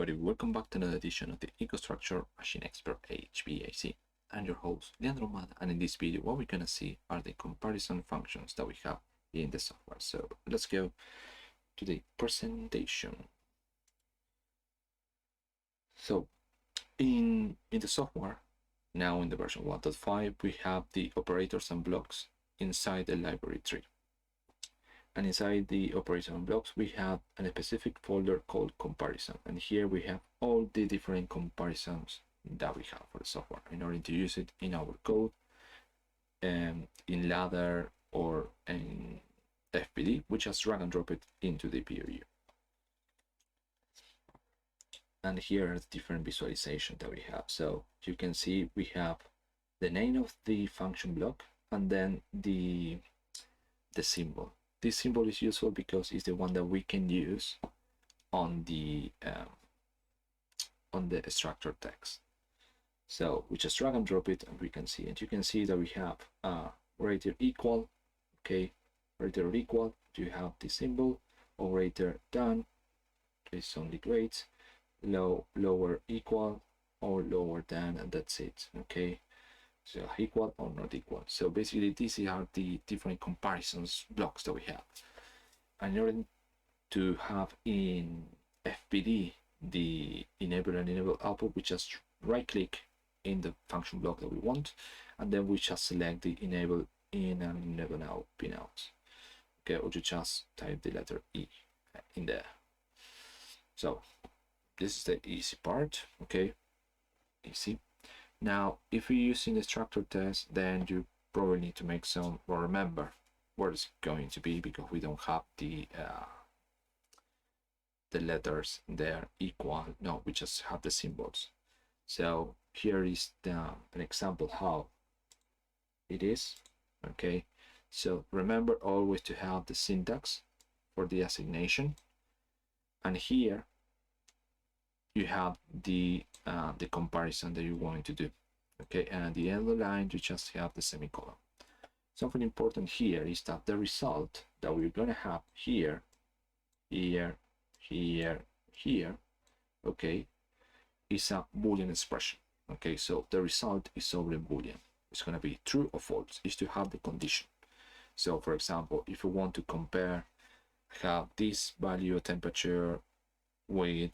everybody, welcome back to another edition of the EcoStruxure Machine Expert HVAC. I'm your host, Leandro Mata, and in this video what we're going to see are the comparison functions that we have in the software. So let's go to the presentation. So in the software, now in the version 1.5, we have the operators and blocks inside the library tree. And inside the operation and blocks, we have a specific folder called comparison. And here we have all the different comparisons that we have for the software in order to use it in our code, in ladder or in FPD, we just drag and drop it into the POU. And here are the different visualizations that we have. So you can see we have the name of the function block and then the symbol. This symbol is useful because it's the one that we can use on the structure text. So we just drag and drop it and we can see it. You can see that we have operator equal, okay, operator equal, you have the symbol, operator done, it's only great, lower equal or lower than, and that's it, okay. So equal or not equal. So basically these are the different comparisons blocks that we have. And in order to have in FPD the enable and enable output, we just right click in the function block that we want, and then we just select the enable in and enable out pinout. Okay, or you just type the letter E in there. So this is the easy part, okay, easy. Now, if you're using the structure test, then you probably need to make some, or remember what it's going to be, because we don't have the letters there equal. No, we just have the symbols. So here is an example how it is. Okay, so remember always to have the syntax for the assignation, and here you have the comparison that you're going to do. Okay, and at the end of the line you just have the semicolon. Something important here is that the result that we're going to have here, okay, is a Boolean expression. Okay, so the result is already Boolean. It's going to be true or false. Is to have the condition. So for example, if you want to compare, have this value of temperature with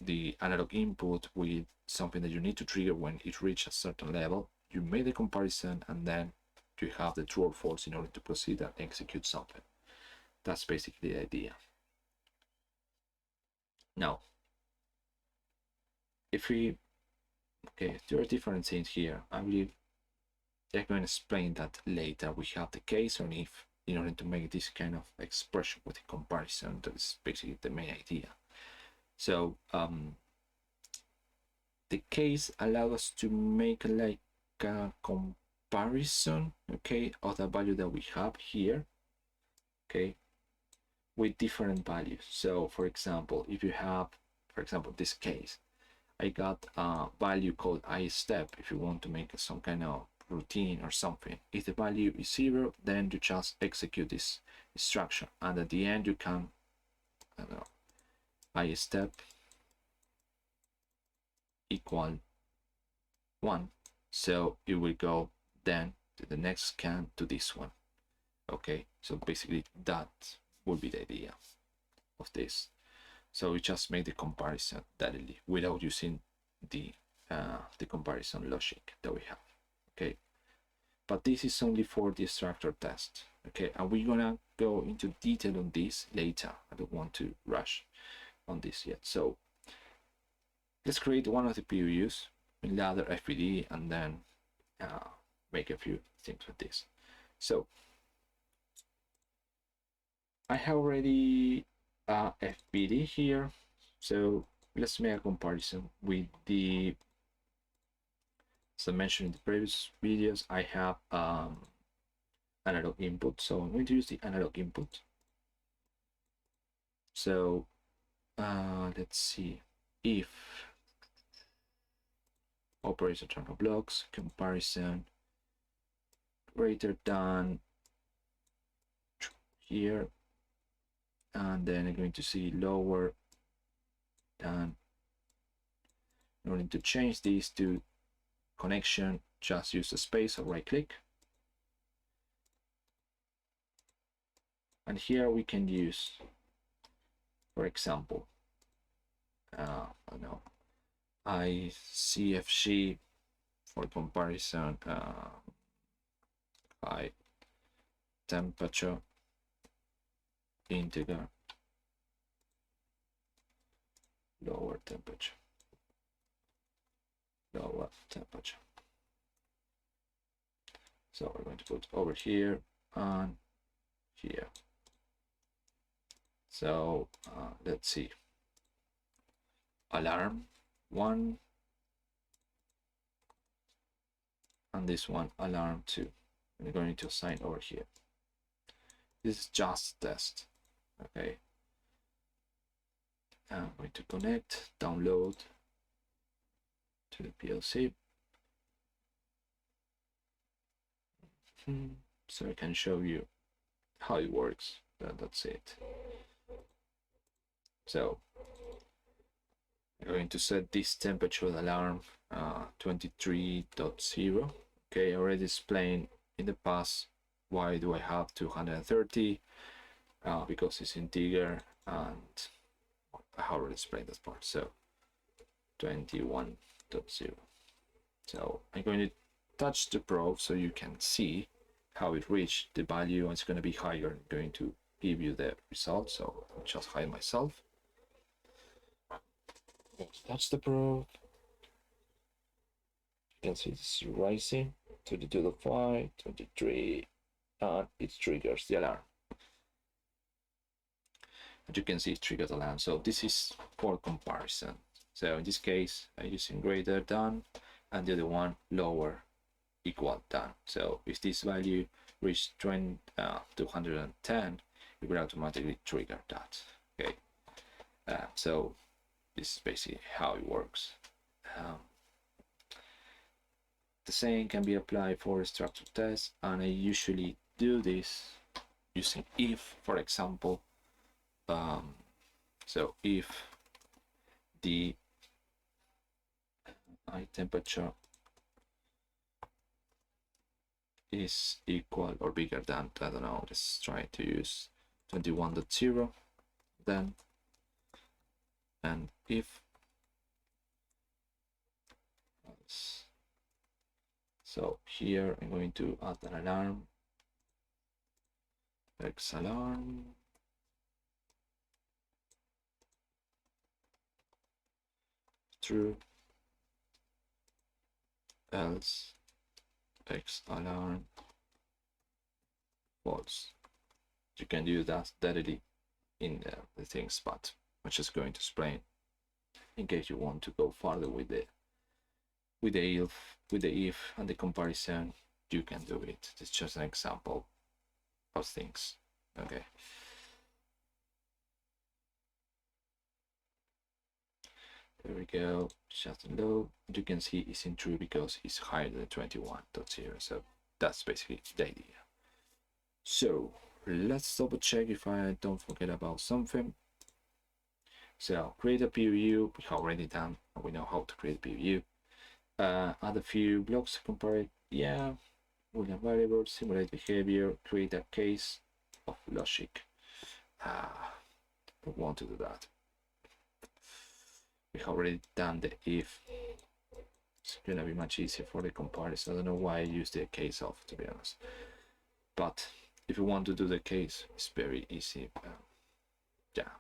the analog input with something that you need to trigger when it reaches a certain level, you make the comparison and then you have the true or false in order to proceed and execute something. That's basically the idea. Now, if we, okay, there are different things here. I believe I'm going to explain that later. We have the case or if in order to make this kind of expression with a comparison. That is basically the main idea. So the case allows us to make like a comparison, okay, of the value that we have here, okay, with different values. So for example, if you have, for example, this case, I got a value called I step. If you want to make some kind of routine or something, if the value is 0, then you just execute this instruction, and at the end you can, I don't know, I step equal 1, so it will go then to the next scan to this one. Okay, so basically that would be the idea of this. So we just make the comparison directly without using the comparison logic that we have. Okay, but this is only for the structure test. Okay, and we're gonna go into detail on this later. I don't want to rush on this yet. So let's create one of the POUs in ladder FPD and then make a few things with this. So I have already FPD here, so let's make a comparison with the, as I mentioned in the previous videos, I have analog input, so I'm going to use the analog input. So let's see, if operator terminal blocks comparison greater than here, and then I'm going to see lower than In order to change this to connection, just use the space or right click. And here we can use, for example, I don't know, ICFG for comparison, high temperature integer, lower temperature. So we're going to put over here and here. So let's see, alarm 1, and this one alarm 2. We're going to assign over here. This is just a test. Okay, I'm going to connect, download to the PLC. So I can show you how it works. That's it. So I'm going to set this temperature alarm 23.0. Okay, I already explained in the past why do I have 230, because it's integer, and I already explained that part. So 21.0. So I'm going to touch the probe so you can see how it reached the value, and it's going to be higher. I'm going to give you the result, so I'll just hide myself. Touch the probe. You can see it's rising to the 2.5, 23, and it triggers the alarm. And you can see it triggers the alarm. So this is for comparison. So in this case, I'm using greater than, and the other one lower equal than. So if this value reaches 210, it will automatically trigger that. Okay. So this is basically how it works. The same can be applied for structure tests, and I usually do this using if, for example. So if the temperature is equal or bigger than, I don't know, let's try to use 21.0, then, and if so here I'm going to add an alarm, X alarm, true, else X alarm false. You can do that directly in the things, but I'm just going to explain in case you want to go further with the if and the comparison. You can do it. It's just an example of things. Okay. There we go. Just low. You can see it's in true because it's higher than 21.0. So that's basically the idea. So let's double check if I don't forget about something. So create a PVU. We have already done. We know how to create a PVU. Add a few blocks to compare it. Yeah. Boolean variable, simulate behavior, create a case of logic. Don't want to do that. We have already done the if. It's gonna be much easier for the comparison. I don't know why I use the case of, to be honest. But if you want to do the case, it's very easy. Yeah.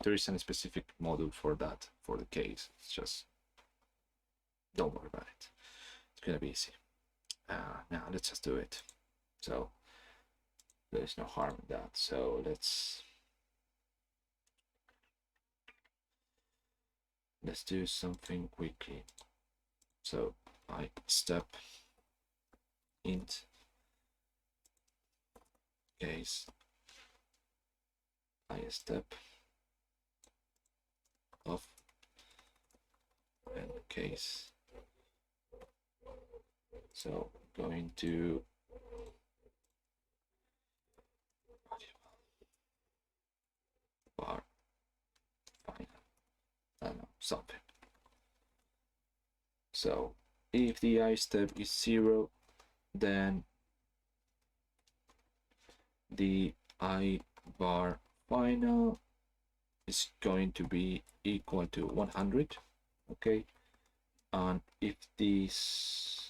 There isn't a specific module for that, for the case. It's just, don't worry about it. It's gonna be easy. Now let's just do it. So there's no harm in that. So let's do something quickly. So I step int case, I step of and case. So going to bar final, I don't know, something. So if the I step is 0, then the I bar final is going to be equal to 100. Okay, and if this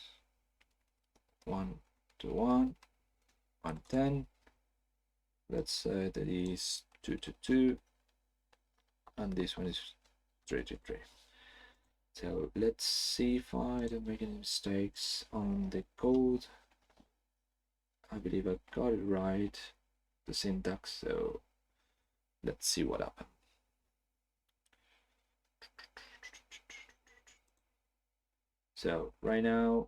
1 to 1 and 10, let's say that is 2 to 2, and this one is 3 to 3. So let's see if I don't make any mistakes on the code. I believe I got it right, the syntax, so let's see what happened. So right now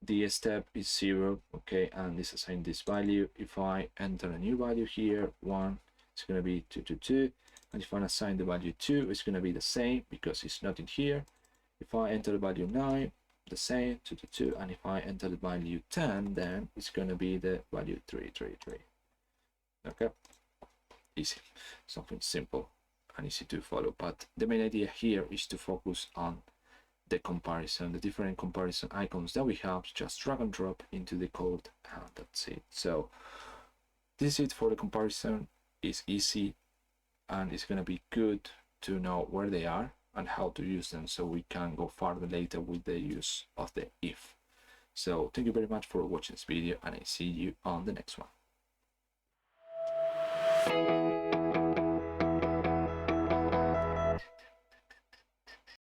the step is 0, okay, and this assigns this value. If I enter a new value here, 1, it's going to be 2 to 2, and if I assign the value 2, it's going to be the same because it's not in here. If I enter the value 9, the same, 2 to 2, and if I enter the value 10, then it's going to be the value 3, 3, 3. Okay, easy, something simple and easy to follow, but the main idea here is to focus on the comparison, the different comparison icons that we have. Just drag and drop into the code, and that's it. So this is it for the comparison. It's easy, and it's going to be good to know where they are and how to use them, so we can go further later with the use of the if. So thank you very much for watching this video, and I see you on the next one.